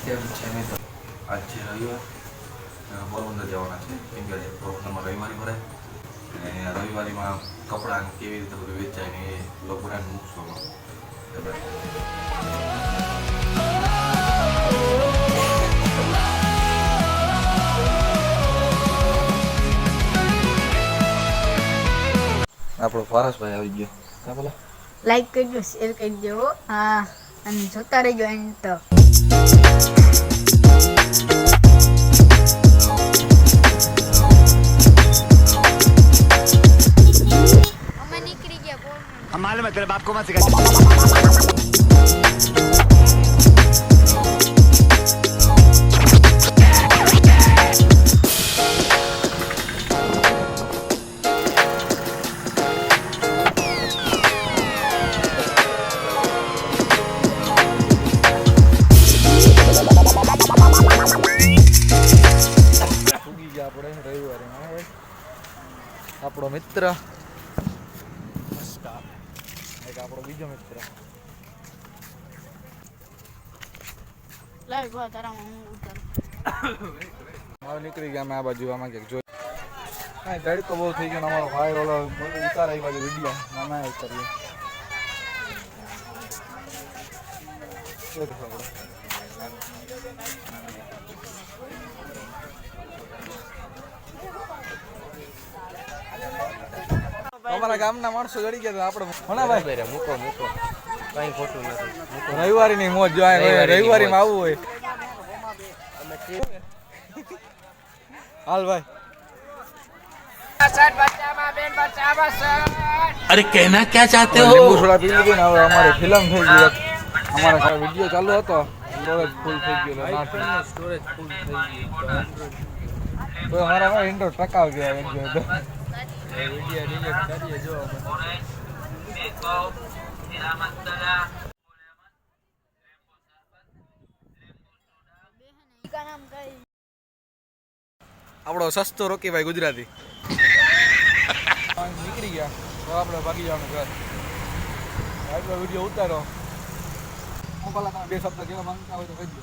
અત્યારે છે મેં તો આજ છે રવિવાર પોરબંદર જવાના છે કેમ કે પોરબંદરમાં રવિવારી ભરાય અને રવિવારીમાં કપડાં કેવી રીતે બધું વેચાય ને એ લોકોને મૂકશું આપણો પારસભાઈ આવી ગયો કા બોલા લાઈક કરજો શેર કરજો હા અને જોતા રહેજો એન્ડ તો અમે નીકળી ગયા બોલ हम मालूम है तेरे बाप को मत सिखा આપણો મિત્ર એક આપણો બીજો મિત્ર લાઈક વા તારામાં હું ઉતર હવે નીકળી ગયા અમે આ બાજુ આમાં ક્યાંક જોઈ કાંઈ તડકો બહુ થઈ ગયો ને અમારો ભાઈ ઓલો ઉતાર આવી બાજુ વિડીયો અમે ઉતારીએ અમારા ગામના માણસો જડી ગયા આપણે હોના ભાઈ મૂકો કઈ ખોટું નથી રવિવારી ની મોજ જો રવિવારી માં આવવું હોય હાલ ભાઈ अरे कहना क्या चाहते हो લીંબુ સોડા પી લીધું ને હવે અમારે ફિલ્મ થઈ ગઈ અમારા વિડીયો ચાલુ હતો સ્ટોરેજ ફૂલ થઈ ગયો સ્ટોરેજ ફૂલ થઈ ગયું તો અમારા ઇન્ડોર ટકાવ ગયા વિડીયો તો વિડીયો ડિલીટ કરીએ જો આપણો સસ્તો રોકી ભાઈ ગુજરાતી નીકળી ગયા તો આપણે ભાગી જવાનું ઘર આપણો વિડીયો ઉતારો હું પેલા તમે બે શબ્દ કેવા માંગતા હોય તો કહી દો